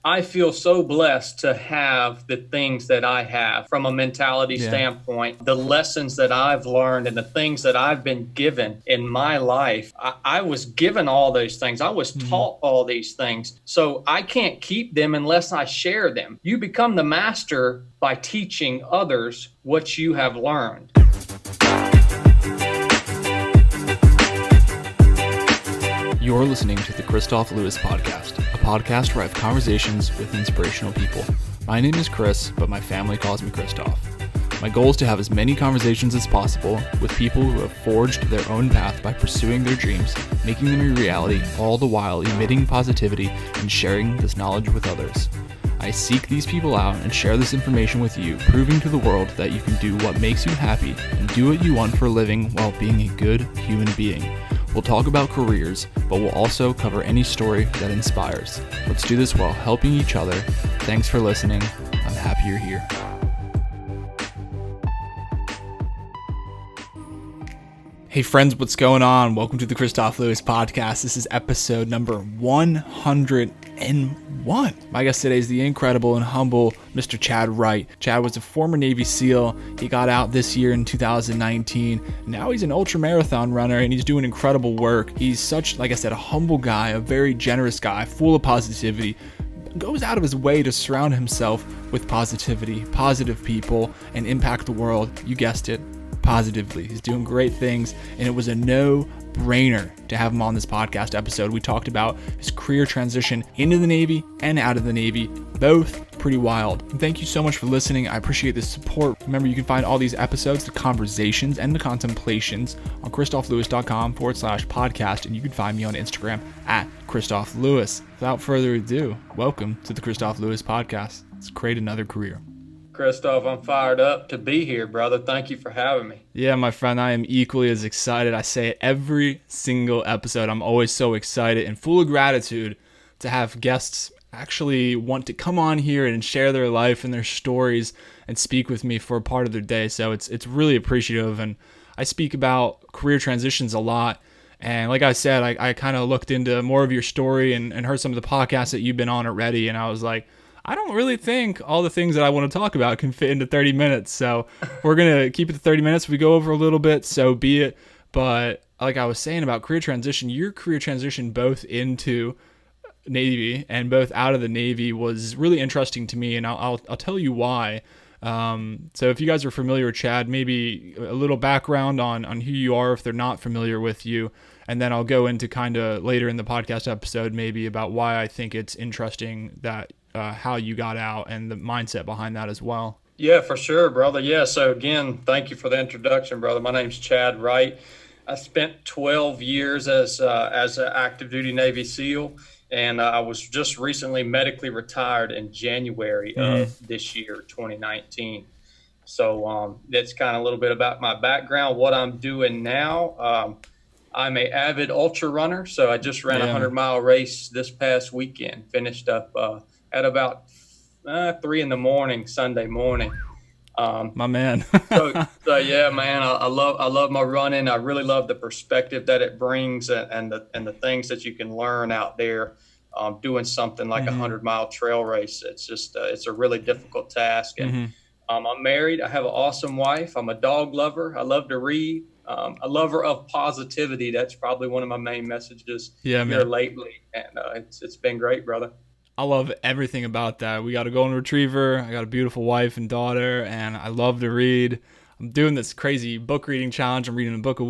I feel so blessed to have the things that I have from a mentality Yeah. standpoint, the lessons that I've learned and the things that I've been given in my life. I was given all those things. I was Hmm. taught all these things. So I can't keep them unless I share them. You become the master by teaching others what you have learned. You're listening to the Kristof Lewis Podcast, a podcast where I have conversations with inspirational people. My name is Chris, but my family calls me Kristof. My goal is to have as many conversations as possible with people who have forged their own path by pursuing their dreams, making them a reality, all the while emitting positivity and sharing this knowledge with others. I seek these people out and share this information with you, proving to the world that you can do what makes you happy and do what you want for a living while being a good human being. We'll talk about careers, but we'll also cover any story that inspires. Let's do this while helping each other. Thanks for listening. I'm happy you're here. Hey friends, what's going on? Welcome to the Kristof Lewis Podcast. This is episode number 101. My guest today is the incredible and humble Mr. Chad Wright. Chad was a former Navy SEAL. He got out this year in 2019. Now he's an ultramarathon runner and he's doing incredible work. He's such, like I said, a humble guy, a very generous guy, full of positivity. Goes out of his way to surround himself with positivity, positive people, and impact the world. You guessed it, positively. He's doing great things, and it was a no-brainer to have him on this podcast episode. We talked about his career transition into the Navy and out of the Navy, both pretty wild. And thank you so much for listening. I appreciate the support. Remember, you can find all these episodes, the conversations, and the contemplations on kristoflewis.com/podcast, and you can find me on Instagram at Kristof Lewis. Without further ado, welcome to the Kristof Lewis Podcast. Let's create another career. Kristof, I'm fired up to be here, brother. Thank you for having me. Yeah, my friend, I am equally as excited. I say it every single episode. I'm always so excited and full of gratitude to have guests actually want to come on here and share their life and their stories and speak with me for a part of their day. So it's really appreciative. And I speak about career transitions a lot. And like I said, I kind of looked into more of your story and heard some of the podcasts that you've been on already. And I was like, I don't really think all the things that I want to talk about can fit into 30 minutes. So we're going to keep it to 30 minutes. If we go over a little bit, so be it. But like I was saying about career transition, your career transition both into Navy and both out of the Navy was really interesting to me. And I'll tell you why. So if you guys are familiar with Chad, maybe a little background on who you are if they're not familiar with you. And then I'll go into kind of later in the podcast episode maybe about why I think it's interesting that how you got out and the mindset behind that as well. Yeah, for sure, brother. Yeah, so again, thank you for the introduction, brother. My name's Chad Wright. I spent 12 years as an active duty Navy SEAL, and I was just recently medically retired in January of this year, 2019. So that's kind of a little bit about my background, what I'm doing now. I'm an avid ultra runner, so I just ran a 100-mile race this past weekend, finished up at about 3 a.m. Sunday morning. My man. so yeah, man, I love my running. I really love the perspective that it brings and the things that you can learn out there doing something like a 100-mile trail race. It's just it's a really difficult task. And I'm married. I have an awesome wife. I'm a dog lover. I love to read. A lover of positivity. That's probably one of my main messages here lately. And it's been great, brother. I love everything about that. We got a golden retriever. I got a beautiful wife and daughter, and I love to read. I'm doing this crazy book reading challenge. I'm reading a book a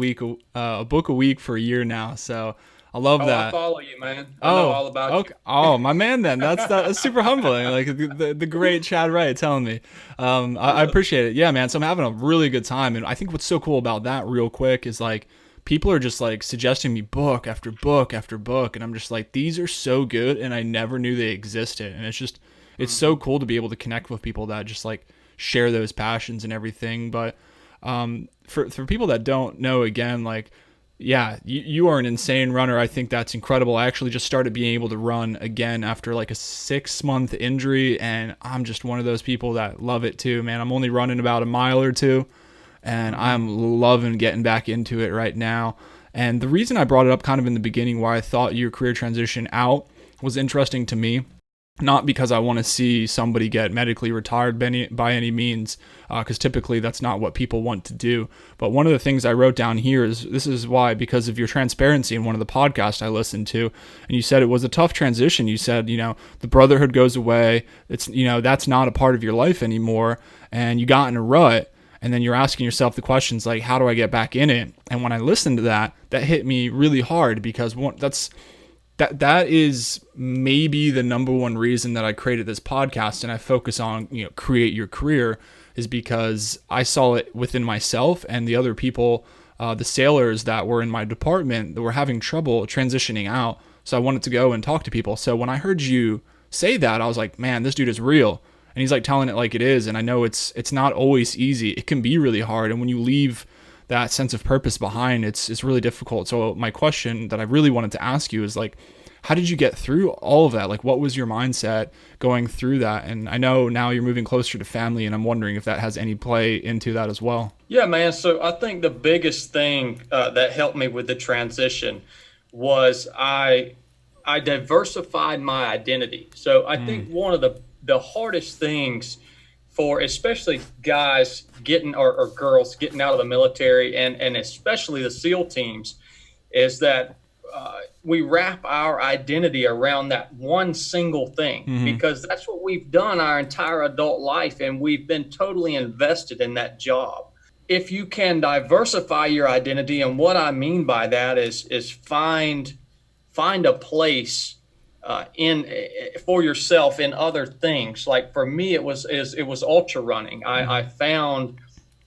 week for a year now. So I love that. I follow you, man. I know all about you. Oh, my man, then that's super humbling. Like the great Chad Wright telling me. I appreciate it. Yeah, man. So I'm having a really good time, and I think what's so cool about that, real quick, is like, people are just like suggesting me book after book after book. And I'm just like, these are so good. And I never knew they existed. And it's so cool to be able to connect with people that just like share those passions and everything. But for people that don't know, again, like, yeah, you are an insane runner. I think that's incredible. I actually just started being able to run again after like a 6-month injury. And I'm just one of those people that love it too, man. I'm only running about a mile or two. And I'm loving getting back into it right now. And the reason I brought it up kind of in the beginning, why I thought your career transition out was interesting to me, not because I want to see somebody get medically retired by any means, because typically that's not what people want to do. But one of the things I wrote down here is this is why, because of your transparency in one of the podcasts I listened to, and you said it was a tough transition. You said, the brotherhood goes away. It's, that's not a part of your life anymore. And you got in a rut. And then you're asking yourself the questions like, how do I get back in it? And when I listened to that, that hit me really hard, because that is maybe the number one reason that I created this podcast and I focus on, create your career, is because I saw it within myself and the other people, the sailors that were in my department that were having trouble transitioning out. So I wanted to go and talk to people. So when I heard you say that, I was like, man, this dude is real. And he's like telling it like it is. And I know it's not always easy. It can be really hard. And when you leave that sense of purpose behind, it's really difficult. So my question that I really wanted to ask you is like, how did you get through all of that? Like, what was your mindset going through that? And I know now you're moving closer to family, and I'm wondering if that has any play into that as well. Yeah, man. So I think the biggest thing that helped me with the transition was I diversified my identity. So I think one of the hardest things for especially guys getting or girls getting out of the military and especially the SEAL teams is that we wrap our identity around that one single thing, because that's what we've done our entire adult life, and we've been totally invested in that job. If you can diversify your identity, and what I mean by that is find a place in for yourself in other things. Like for me, it was ultra running. I found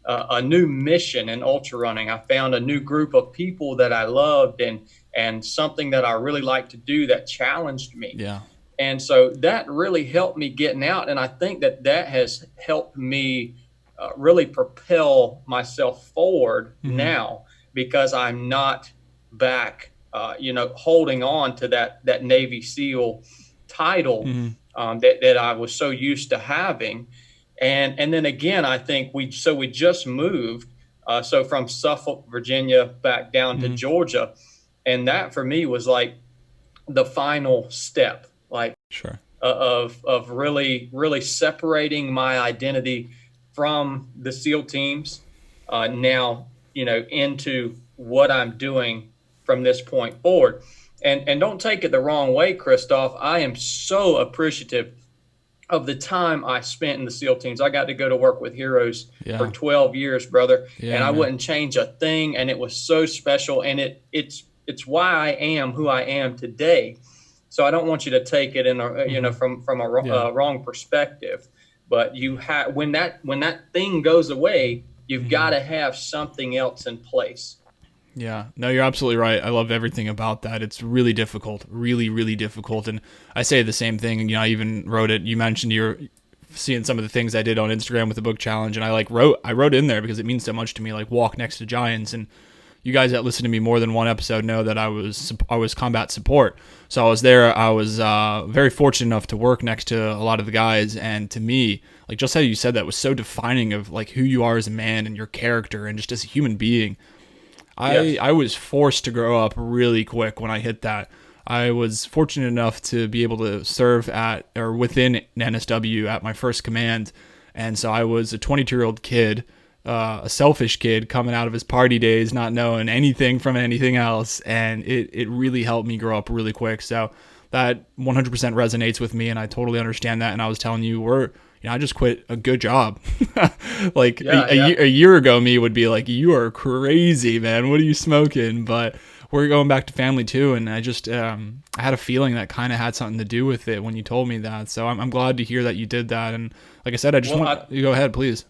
a new mission in ultra running. I found a new group of people that I loved and something that I really like to do that challenged me. Yeah. And so that really helped me getting out. And I think that has helped me really propel myself forward now, because I'm not back, holding on to that Navy SEAL title that I was so used to having. And then again, I think we just moved, so from Suffolk, Virginia, back down to Georgia. And that for me was like the final step, like Sure. of really, really separating my identity from the SEAL teams now, into what I'm doing from this point forward. And don't take it the wrong way, Kristof. I am so appreciative of the time I spent in the SEAL teams. I got to go to work with heroes for 12 years, brother. And I wouldn't change a thing. And it was so special. And it's why I am who I am today. So I don't want you to take it in from a wrong perspective. But when that thing goes away, you've got to have something else in place. Yeah, no, you're absolutely right. I love everything about that. It's really difficult, really, really difficult. And I say the same thing. And, I even wrote it. You mentioned you're seeing some of the things I did on Instagram with the book challenge. And I wrote in there because it means so much to me, like walk next to giants. And you guys that listen to me more than one episode know that I was combat support. So I was there. I was very fortunate enough to work next to a lot of the guys. And to me, like just how you said that was so defining of like who you are as a man and your character and just as a human being. I was forced to grow up really quick when I hit that. I was fortunate enough to be able to serve at or within NSW at my first command. And so I was a 22-year-old kid, a selfish kid coming out of his party days, not knowing anything from anything else. And it really helped me grow up really quick. So that 100% resonates with me. And I totally understand that. And I was telling you, I just quit a good job. Like a year ago, me would be like, you are crazy, man. What are you smoking? But we're going back to family too. And I just, I had a feeling that kind of had something to do with it when you told me that. So I'm glad to hear that you did that. And like I said, I just want you go ahead, please.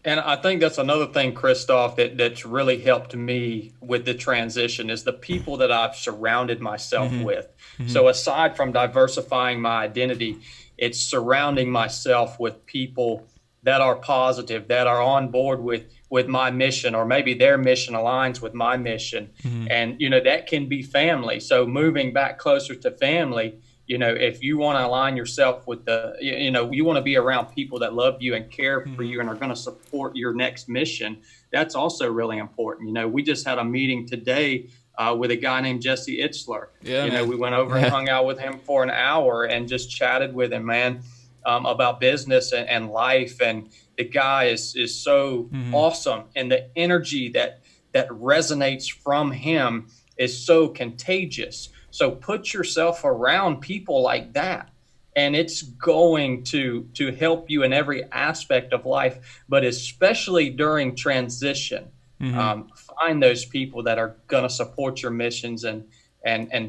And I think that's another thing, Kristof, that's really helped me with the transition is the people that I've surrounded myself with. So aside from diversifying my identity, it's surrounding myself with people that are positive, that are on board with my mission, or maybe their mission aligns with my mission. And, that can be family. So moving back closer to family, if you want to align yourself with you want to be around people that love you and care for you and are going to support your next mission. That's also really important. We just had a meeting today with a guy named Jesse Itzler. Yeah, You know, man. we went over and hung out with him for an hour and just chatted with him, man, about business and life. And the guy is so awesome, and the energy that resonates from him is so contagious. So put yourself around people like that, and it's going to help you in every aspect of life, but especially during transition. Find those people that are going to support your missions and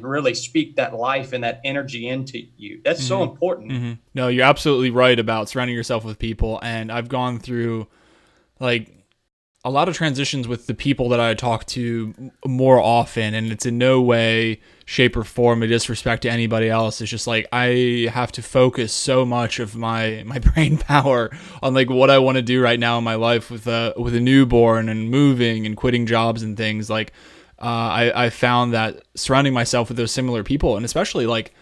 really speak that life and that energy into you. That's so important. No, you're absolutely right about surrounding yourself with people. And I've gone through like a lot of transitions with the people that I talk to more often, and it's in no way, shape, or form a disrespect to anybody else. It's just like I have to focus so much of my brain power on like what I want to do right now in my life with a newborn and moving and quitting jobs and things. Like I found that surrounding myself with those similar people, and especially like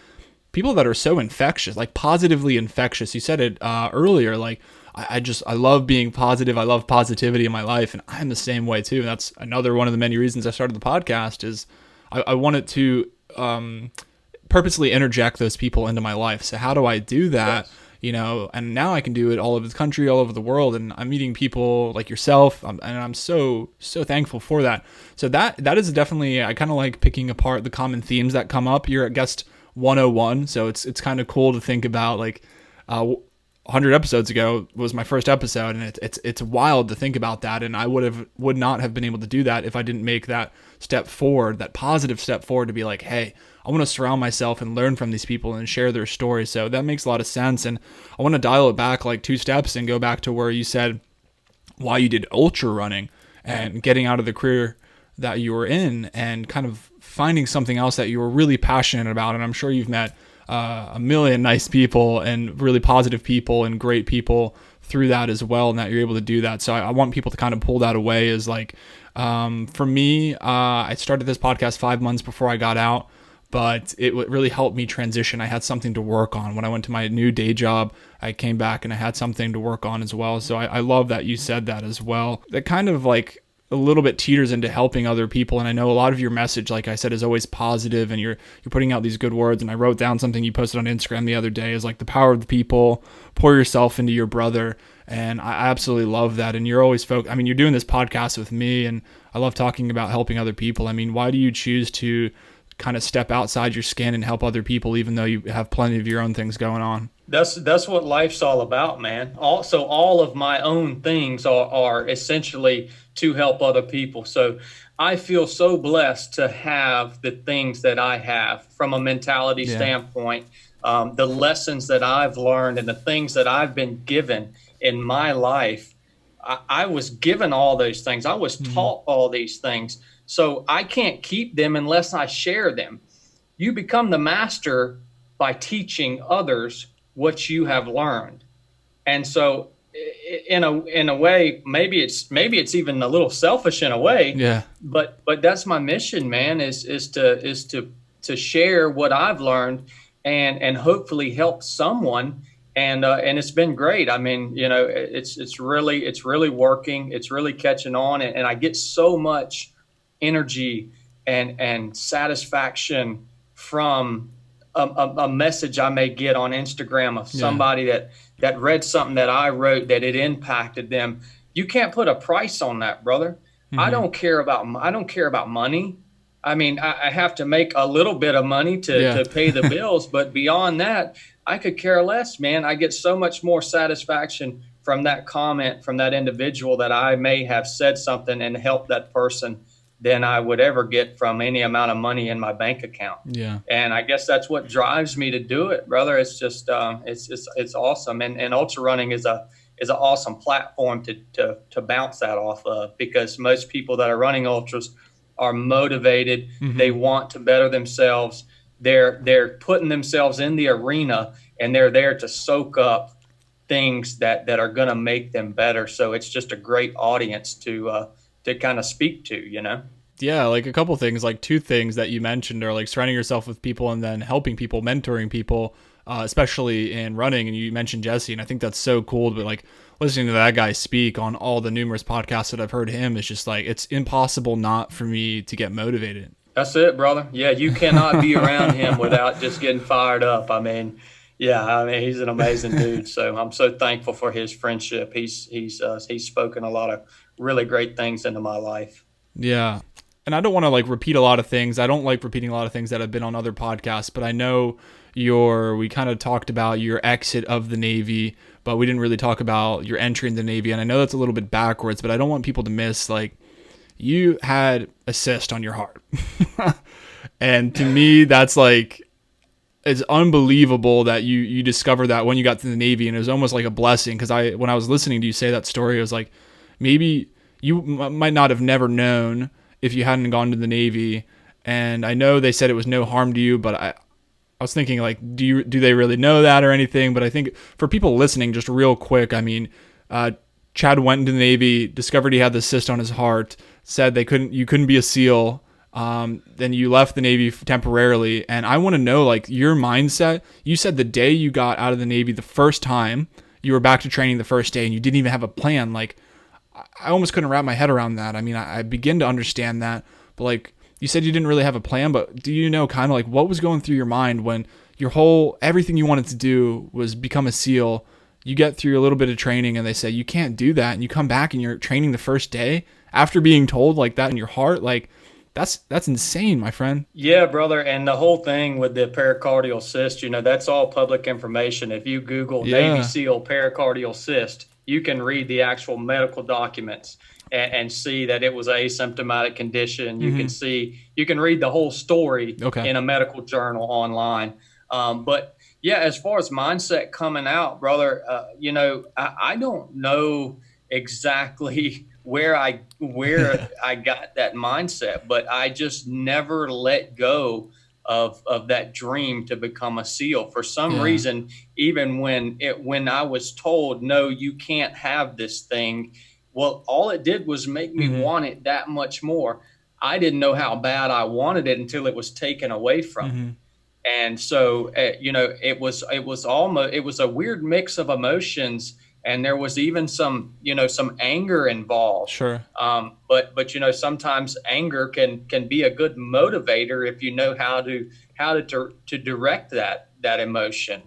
people that are so infectious, like positively infectious. You said it earlier, like I love being positive. I love positivity in my life, and I'm the same way too. And that's another one of the many reasons I started the podcast is I wanted to purposely interject those people into my life. So how do I do that? Yes. You know, and now I can do it all over the country, all over the world, and I'm meeting people like yourself, and I'm so thankful for that. So that is definitely, I kind of like picking apart the common themes that come up. You're at guest 101, so it's kind of cool to think about like 100 episodes ago was my first episode, and it's wild to think about that. And I would not have been able to do that if I didn't make that step forward, that positive step forward to be like, hey, I want to surround myself and learn from these people and share their stories. So that makes a lot of sense. And I want to dial it back like 2 steps and go back to where you said why you did ultra running and getting out of the career that you were in and kind of finding something else that you were really passionate about. And I'm sure you've met a million nice people and really positive people and great people through that as well, and that you're able to do that. So I want people to kind of pull that away as like, for me, I started this podcast 5 months before I got out, but it really helped me transition. I had something to work on. When I went to my new day job, I came back and I had something to work on as well. So I love that you said that as well. That kind of like a little bit teeters into helping other people. And I know a lot of your message, like I said, is always positive, and you're putting out these good words. And I wrote down something you posted on Instagram the other day is like the power of the people, pour yourself into your brother. And I absolutely love that. And you're always I mean, you're doing this podcast with me, and I love talking about helping other people. I mean, why do you choose to kind of step outside your skin and help other people, even though you have plenty of your own things going on? That's what life's all about, man. Also, all of my own things are essentially to help other people. So I feel so blessed to have the things that I have from a mentality standpoint, the lessons that I've learned and the things that I've been given in my life. I was given all those things. I was taught all these things. So I can't keep them unless I share them. You become the master by teaching others what you have learned. And so in a way, maybe it's even a little selfish in a way. Yeah. But that's my mission, man, is to share what I've learned and hopefully help someone. And it's been great. I mean, you know, it's really working. It's really catching on, and I get so much energy and satisfaction from a message I may get on Instagram of somebody that read something that I wrote that it impacted them. You can't put a price on that, brother. I don't care about money. I mean, I have to make a little bit of money to pay the bills, but beyond that, I could care less, man. I get so much more satisfaction from that comment from that individual that I may have said something and helped that person than I would ever get from any amount of money in my bank account. Yeah. And I guess that's what drives me to do it, brother. It's just, it's awesome. And ultra running is an awesome platform to bounce that off of, because most people that are running ultras are motivated. They want to better themselves. They're putting themselves in the arena, and they're there to soak up things that are going to make them better. So it's just a great audience to kind of speak to, you know? Yeah, like a couple things, like 2 things that you mentioned are like surrounding yourself with people and then helping people, mentoring people, especially in running. And you mentioned Jesse, and I think that's so cool. But like listening to that guy speak on all the numerous podcasts that I've heard him, it's just like, it's impossible not for me to get motivated. That's it, brother. Yeah, you cannot be around him without just getting fired up. Yeah, he's an amazing dude. So I'm so thankful for his friendship. He's spoken a lot of really great things into my life. Yeah. And I don't want to like repeat a lot of things. I don't like repeating a lot of things that have been on other podcasts, but I know we kind of talked about your exit of the Navy, but we didn't really talk about your entry in the Navy. And I know that's a little bit backwards, but I don't want people to miss, like, you had a cyst on your heart. And to me, that's like, it's unbelievable that you discovered that when you got to the Navy, and it was almost like a blessing. Because when I was listening to you say that story, it was like, maybe you might not have never known if you hadn't gone to the Navy. And I know they said it was no harm to you, but I was thinking, like, do they really know that or anything? But I think for people listening, just real quick, I mean, Chad went into the Navy, discovered he had this cyst on his heart, said you couldn't be a SEAL. Then you left the Navy temporarily. And I want to know, like, your mindset. You said the day you got out of the Navy the first time, you were back to training the first day and you didn't even have a plan. Like, I almost couldn't wrap my head around that. I mean, I begin to understand that, but like, you said you didn't really have a plan, but do you know kind of like what was going through your mind when everything you wanted to do was become a SEAL? You get through a little bit of training and they say you can't do that, and you come back and you're training the first day after being told like that in your heart. Like, that's insane, my friend. Yeah, brother. And the whole thing with the pericardial cyst, that's all public information. If you Google Navy SEAL pericardial cyst, you can read the actual medical documents and see that it was an asymptomatic condition. You can read the whole story in a medical journal online. But yeah, as far as mindset coming out, brother, I don't know exactly where I got that mindset, but I just never let go of that dream to become a SEAL. For some reason, even when I was told, no, you can't have this thing, well, all it did was make me want it that much more. I didn't know how bad I wanted it until it was taken away from me. And so, it was a weird mix of emotions, and there was even some anger involved. Sure. But sometimes anger can be a good motivator if you know how to direct that emotion.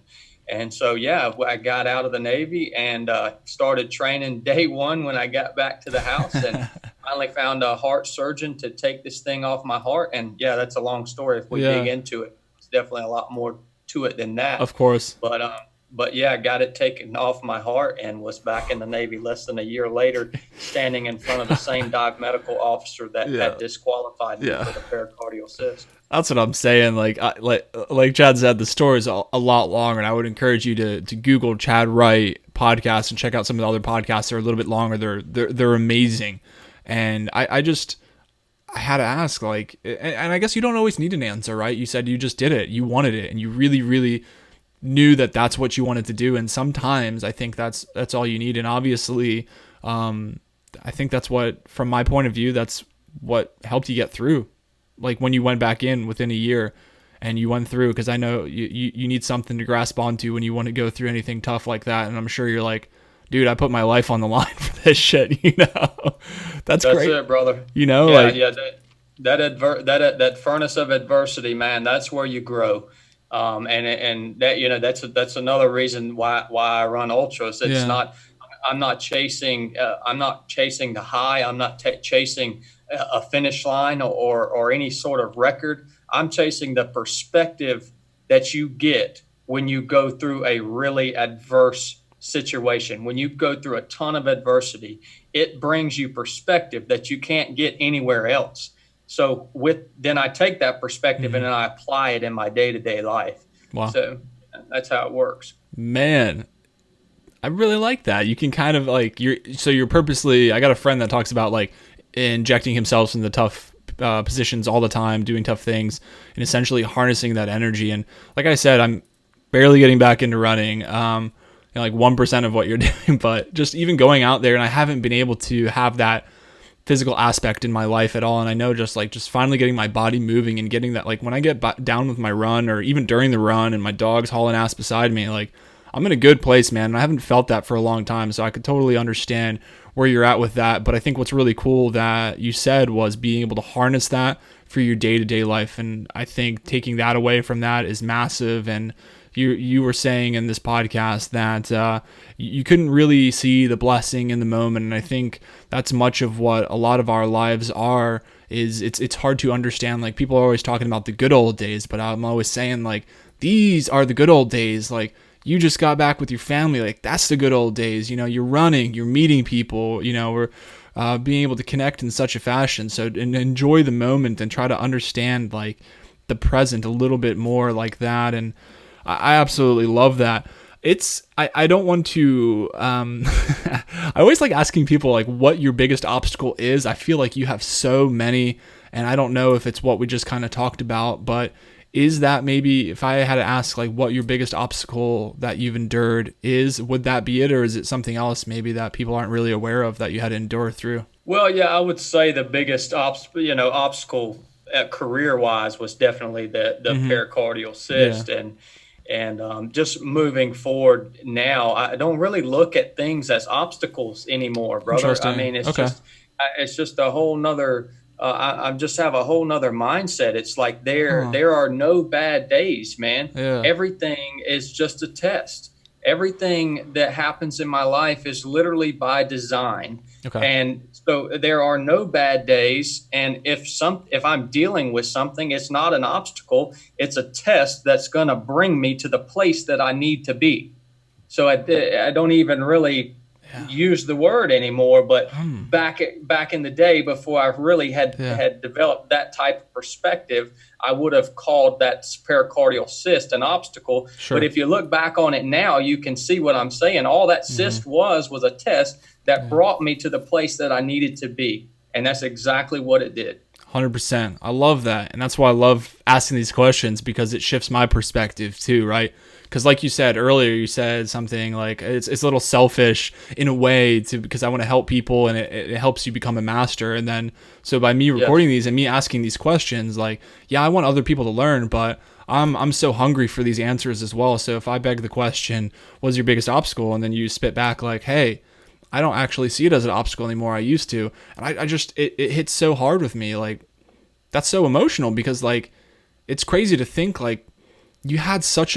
And so, yeah, I got out of the Navy and started training day one when I got back to the house, and finally found a heart surgeon to take this thing off my heart. And yeah, that's a long story if we dig into it. It's definitely a lot more to it than that. Of course. But yeah, I got it taken off my heart and was back in the Navy less than a year later, standing in front of the same dive medical officer that had disqualified me for the pericardial cyst. That's what I'm saying. Like Chad said, the story is a lot longer, and I would encourage you to Google Chad Wright podcast and check out some of the other podcasts that are a little bit longer. They're amazing. And I had to ask, like, and I guess you don't always need an answer, right? You said you just did it. You wanted it, and you really, really knew that that's what you wanted to do. And sometimes I think that's all you need. And obviously, I think that's what, from my point of view, that's what helped you get through. Like when you went back in within a year and you went through, because I know you need something to grasp onto when you want to go through anything tough like that. And I'm sure you're like, dude, I put my life on the line for this shit. That's great. That's it, brother. That furnace of adversity, man, that's where you grow. And that, that's another reason why I run ultras. It's not, I'm not chasing the high. I'm not chasing a finish line or any sort of record. I'm chasing the perspective that you get when you go through a really adverse situation. When you go through a ton of adversity, it brings you perspective that you can't get anywhere else. So then I take that perspective and then I apply it in my day-to-day life. Wow. So that's how it works. Man, I really like that. You can kind of like, you're purposely, I got a friend that talks about like injecting himself in the tough positions all the time, doing tough things, and essentially harnessing that energy. And like I said, I'm barely getting back into running, like 1% of what you're doing, but just even going out there, and I haven't been able to have that physical aspect in my life at all. And I know just finally getting my body moving and getting that, like when I get down with my run or even during the run and my dog's hauling ass beside me, like I'm in a good place, man. And I haven't felt that for a long time. So I could totally understand where you're at with that. But I think what's really cool that you said was being able to harness that for your day-to-day life. And I think taking that away from that is massive. And you were saying in this podcast that you couldn't really see the blessing in the moment, and I think that's much of what a lot of our lives are. Is it's hard to understand. Like, people are always talking about the good old days, but I'm always saying, like, these are the good old days. Like, you just got back with your family, like, that's the good old days. You're running, you're meeting people, or being able to connect in such a fashion. So, and enjoy the moment and try to understand, like, the present a little bit more like that. And I absolutely love that. I don't want to, I always like asking people, like, what your biggest obstacle is. I feel like you have so many, and I don't know if it's what we just kind of talked about, but is that maybe, if I had to ask, like, what your biggest obstacle that you've endured is, would that be it? Or is it something else maybe that people aren't really aware of that you had to endure through? Well, yeah, I would say the biggest obstacle career wise was definitely the pericardial cyst. Yeah. And just moving forward now, I don't really look at things as obstacles anymore, brother. I Interesting. mean, Okay. it's just a whole nother. I just have a whole nother mindset. It's like Huh. there are no bad days, man. Yeah. Everything is just a test. Everything that happens in my life is literally by design. Okay. And so there are no bad days. And if I'm dealing with something, it's not an obstacle. It's a test that's going to bring me to the place that I need to be. So I don't even really use the word anymore. But back in the day, before I really had developed that type of perspective, I would have called that pericardial cyst an obstacle. Sure. But if you look back on it now, you can see what I'm saying. All that cyst was a test that brought me to the place that I needed to be. And that's exactly what it did. 100%. I love that. And that's why I love asking these questions, because it shifts my perspective too, right? Because like you said earlier, you said something like it's a little selfish in a way, because I want to help people, and it helps you become a master. And then, so by me recording these and me asking these questions, like, yeah, I want other people to learn, but I'm so hungry for these answers as well. So if I beg the question, what's your biggest obstacle? And then you spit back like, hey, I don't actually see it as an obstacle anymore. I used to. And I just, it hits so hard with me. Like, that's so emotional, because, like, it's crazy to think, like, you had such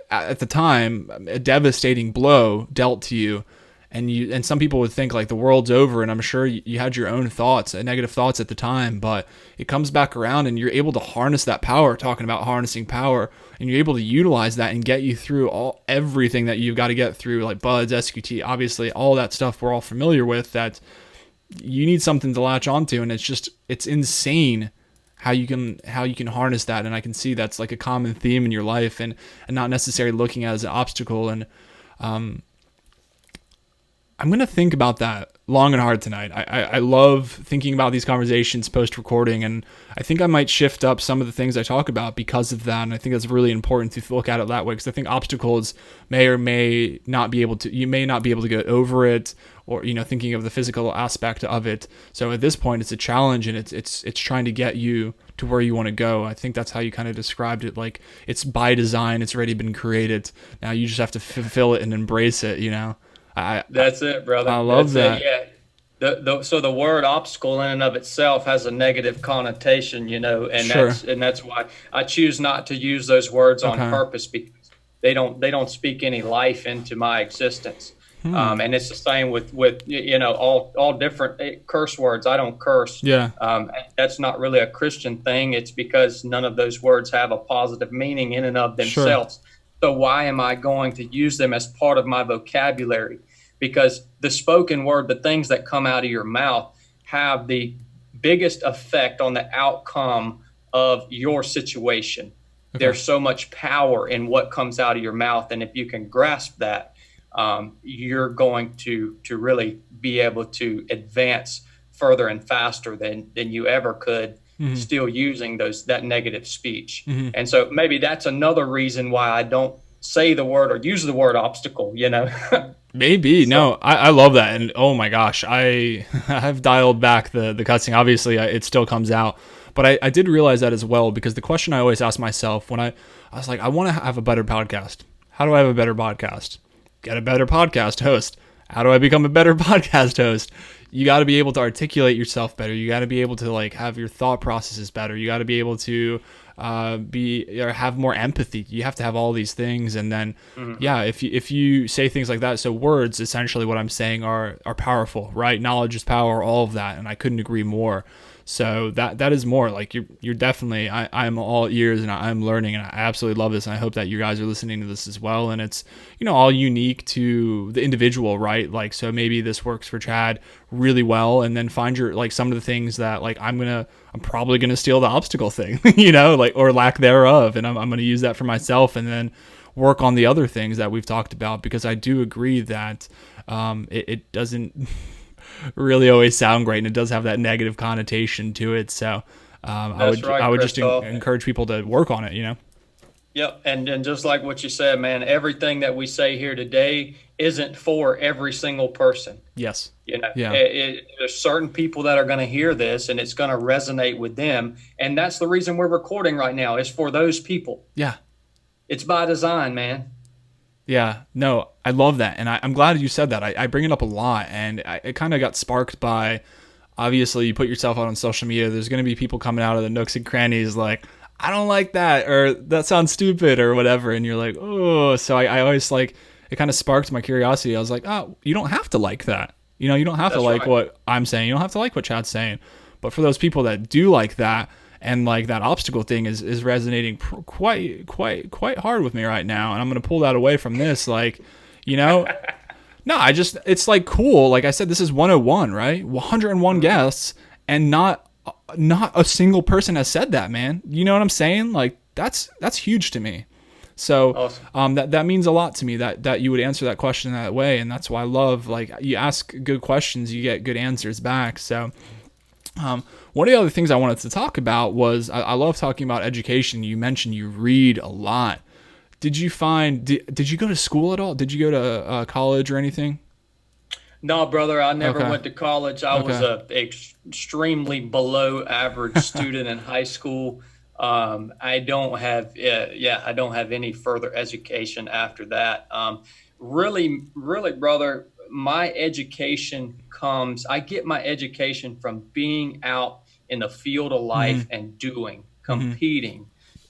at the time, a devastating blow dealt to you. And some people would think, like, the world's over. And I'm sure you had your own thoughts, negative thoughts at the time, but it comes back around and you're able to harness that power, talking about harnessing power, and you're able to utilize that and get you through everything that you've got to get through, like BUDS, SQT, obviously all that stuff we're all familiar with, that you need something to latch onto. And it's insane how you can harness that. And I can see that's like a common theme in your life, and not necessarily looking at it as an obstacle. And I'm going to think about that long and hard tonight. I love thinking about these conversations post-recording, and I think I might shift up some of the things I talk about because of that. And I think that's really important to look at it that way, because I think obstacles may or may not be able to, you may not be able to get over it, or, thinking of the physical aspect of it. So at this point, it's a challenge, and it's trying to get you to where you want to go. I think that's how you kind of described it. Like, it's by design, it's already been created. Now you just have to fulfill it and embrace it, That's it, brother. I love That's that. it, yeah. So the word obstacle in and of itself has a negative connotation, and Sure. that's why I choose not to use those words on Okay. purpose, because they don't speak any life into my existence. And it's the same with all different curse words. I don't curse. Yeah. That's not really a Christian thing. It's because none of those words have a positive meaning in and of themselves. So why am I going to use them as part of my vocabulary? Because the spoken word, the things that come out of your mouth, have the biggest effect on the outcome of your situation. Okay. There's so much power in what comes out of your mouth. And if you can grasp that, you're going to really be able to advance further and faster than you ever could, still using that negative speech. And so maybe that's another reason why I don't say the word or use the word obstacle, Maybe. No, I love that. And oh my gosh, I've dialed back the cussing. Obviously, it still comes out. But I did realize that as well, because the question I always ask myself when I was like, I want to have a better podcast. How do I have a better podcast? Get a better podcast host. How do I become a better podcast host? you got to be able to articulate yourself better. You got to be able to like have your thought processes better. You got to be able to be or have more empathy. You have to have all these things, and then yeah, if you say things like that, so words essentially what I'm saying are powerful, right? Knowledge is power, all of that, and I couldn't agree more. So that is more like you're definitely I'm all ears, and I'm learning, and I absolutely love this, and I hope that you guys are listening to this as well. And it's, you know, all unique to the individual, right? Like, so maybe this works for Chad really well, and then find your like some of the things that like I'm probably gonna steal the obstacle thing, you know, like, or lack thereof, and I'm gonna use that for myself, and then work on the other things that we've talked about, because I do agree that it doesn't really always sound great, and it does have that negative connotation to it. So I would just encourage people to work on it, you know. Yep, and just like what you said, man, everything that we say here today isn't for every single person. Yes. You know, Yeah. There's certain people that are going to hear this, and it's going to resonate with them, and that's the reason we're recording right now, is for those people. Yeah. It's by design, man. Yeah, no, I love that. And I'm glad you said that. I bring it up a lot, and it kind of got sparked by, obviously, you put yourself out on social media. There's going to be people coming out of the nooks and crannies like, I don't like that, or that sounds stupid, or whatever. And you're like, oh, so I always like, it kind of sparked my curiosity. I was like, oh, you don't have to like that. You know, you don't have to like what I'm saying. You don't have to like what Chad's saying. But for those people that do like that, and like that obstacle thing is resonating quite hard with me right now, and I'm gonna pull that away from this, like, you know. No, it's like cool. Like I said, this is 101, right? 101 guests, and not a single person has said that, man. You know what I'm saying? Like that's huge to me. So awesome. That means a lot to me that you would answer that question that way, and that's why I love, like, you ask good questions, you get good answers back. So one of the other things I wanted to talk about was I love talking about education. You mentioned you read a lot. Did you go to school at all? Did you go to college or anything? No, brother, I never went to college. I was a extremely below average student in high school. I don't have any further education after that. Really, brother, my education I get my education from being out in the field of life and competing,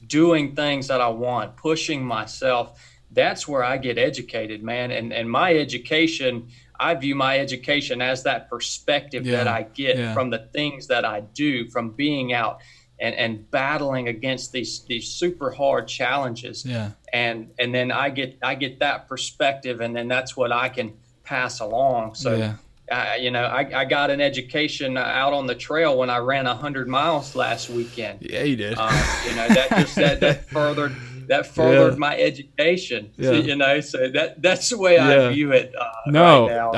doing things that I want, pushing myself. That's where I get educated, man. And my education, I view my education as that perspective that I get from the things that I do, from being out and battling against these super hard challenges. Yeah. And then I get that perspective, and then that's what I can pass along. So, I got an education out on the trail when I ran 100 miles last weekend. Yeah, you did. That furthered my education. Yeah. So that's the way I view it. No, right now,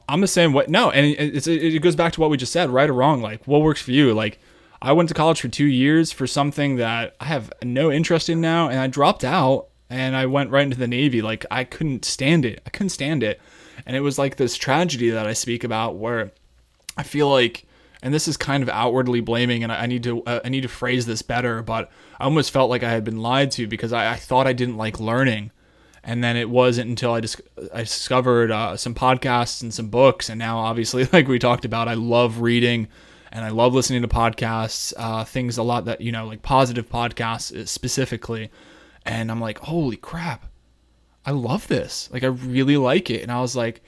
I'm the same way. No, and it goes back to what we just said, right or wrong. Like, what works for you? Like, I went to college for 2 years for something that I have no interest in now, and I dropped out, and I went right into the Navy. Like, I couldn't stand it. And it was like this tragedy that I speak about, where I feel like, and this is kind of outwardly blaming, and I need to phrase this better, but I almost felt like I had been lied to, because I thought I didn't like learning. And then it wasn't until I discovered some podcasts and some books. And now, obviously, like we talked about, I love reading and I love listening to podcasts, things a lot that, like positive podcasts specifically. And I'm like, holy crap, I love this. Like, I really like it. And I was like,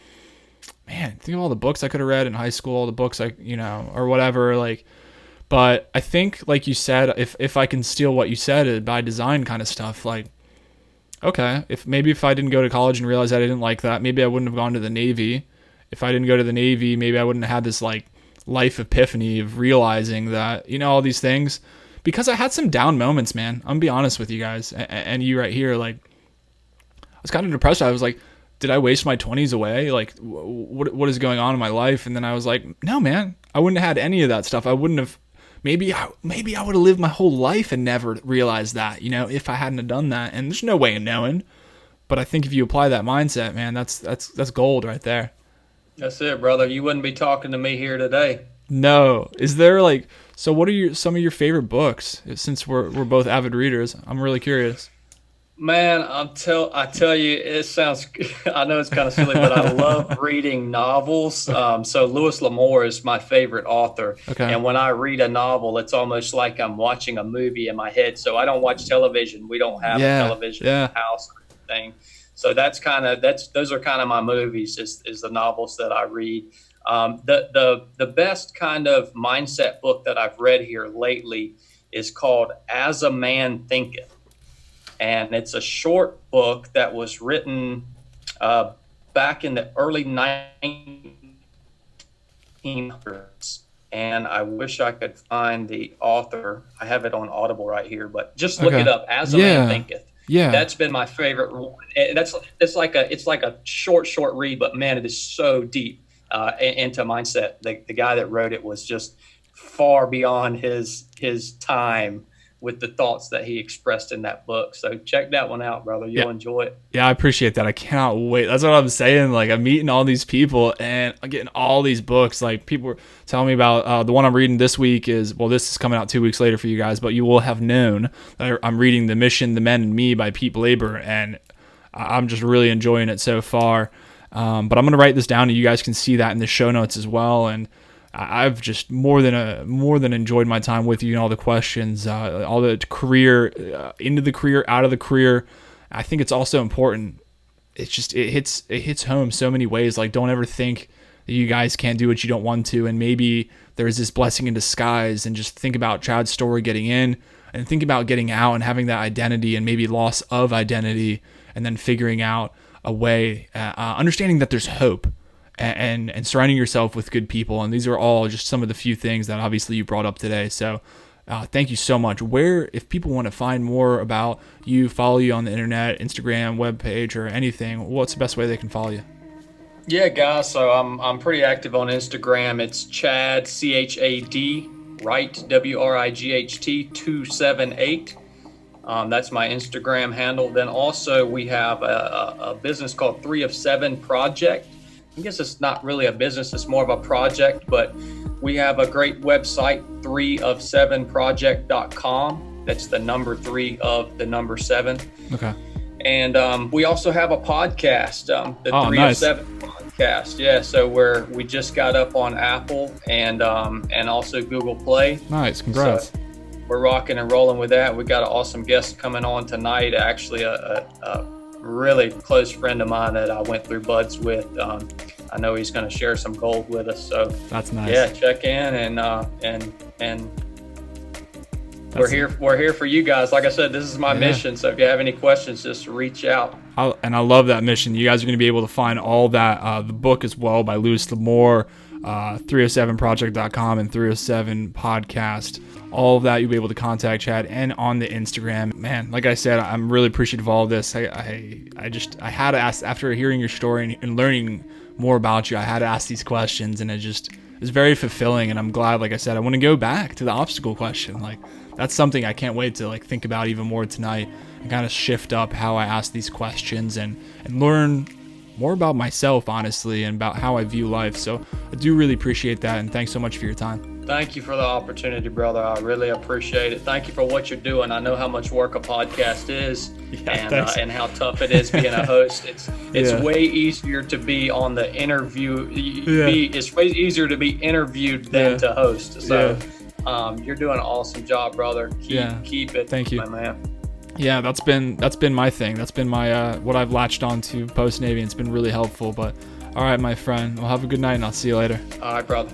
man, think of all the books I could have read in high school, all the books or whatever. Like, but I think, like you said, if I can steal what you said by design kind of stuff, like, okay, if I didn't go to college and realize I didn't like that, maybe I wouldn't have gone to the Navy. If I didn't go to the Navy, maybe I wouldn't have had this like life epiphany of realizing that, all these things, because I had some down moments, man. I'm gonna be honest with you guys, and you right here, like, I was kind of depressed. I was like, did I waste my 20s away? Like, what is going on in my life? And then I was like, no, man, I wouldn't have had any of that stuff. I wouldn't have, maybe I would have lived my whole life and never realized that, if I hadn't have done that. And there's no way of knowing. But I think if you apply that mindset, man, that's gold right there. That's it, brother. You wouldn't be talking to me here today. No. Is there so what are some of your favorite books, since we're both avid readers? I'm really curious. Man, I tell you, it sounds, I know it's kind of silly, but I love reading novels. So Louis L'Amour is my favorite author. Okay. And when I read a novel, it's almost like I'm watching a movie in my head. So I don't watch television. We don't have a Yeah. television in Yeah. the house or anything. So those are kind of my movies is the novels that I read. The best kind of mindset book that I've read here lately is called As a Man Thinketh. And it's a short book that was written back in the early 1900s. And I wish I could find the author. I have it on Audible right here, but just look Okay. it up. As a Yeah. Man Thinketh. Yeah. That's been my favorite one. It's like a short read, but man, it is so deep into mindset. The guy that wrote it was just far beyond his time with the thoughts that he expressed in that book. So check that one out, brother. You'll enjoy it. Yeah, I appreciate that. I cannot wait. That's what I'm saying. Like, I'm meeting all these people and I'm getting all these books. Like, people were telling me about the one I'm reading this week is, well, this is coming out 2 weeks later for you guys, but you will have known that I'm reading The Mission, The Men, and Me by Pete Blaber, and I'm just really enjoying it so far. But I'm going to write this down and you guys can see that in the show notes as well. And I've just more than enjoyed my time with you and all the questions, all the career, into the career, out of the career. I think it's also important. It's just it hits home so many ways. Like, don't ever think that you guys can't do what you don't want to, and maybe there's this blessing in disguise. And just think about Chad's story getting in, and think about getting out and having that identity and maybe loss of identity, and then figuring out a way, understanding that there's hope. And surrounding yourself with good people. And these are all just some of the few things that obviously you brought up today. So thank you so much. If people want to find more about you, follow you on the internet, Instagram, webpage, or anything, what's the best way they can follow you? Yeah, guys. So I'm pretty active on Instagram. It's Chad, CHAD, Wright, WRIGHT 278. That's my Instagram handle. Then also we have a business called 3 of 7 Project. I guess it's not really a business, it's more of a project, but we have a great website, 3of7project.com. That's the number 3 of the number 7. Okay. And we also have a podcast, the 3 nice. of 7 podcast. Yeah, so we just got up on Apple and also Google Play. Nice, congrats. So we're rocking and rolling with that. We got an awesome guest coming on tonight, actually a really close friend of mine that I went through buds with. I know he's going to share some gold with us. So that's nice. Yeah, check in and we're here for you guys. Like I said, this is my mission. So if you have any questions, just reach out. I love that mission. You guys are going to be able to find all that, the book as well by Louis L'Amour, 307project.com and 307 podcast. All of that you'll be able to contact Chad and on the Instagram. Man, like I said, I'm really appreciative of all of this. I had to ask, after hearing your story and learning more about you, I had to ask these questions, and it's very fulfilling. And I'm glad, like I said, I want to go back to the obstacle question. Like, that's something I can't wait to think about even more tonight, and kind of shift up how I ask these questions and learn more about myself, honestly, and about how I view life. So I do really appreciate that, and thanks so much for your time. Thank you for the opportunity, brother. I really appreciate it. Thank you for what you're doing. I know how much work a podcast is, and how tough it is being a host. It's way easier to be on the interview. It's way easier to be interviewed than to host. So you're doing an awesome job, brother. Keep it. Thank you, my man. Yeah, that's been my thing. That's been my what I've latched on to post Navy, and it's been really helpful. But all right, my friend, well, have a good night, and I'll see you later. All right, brother.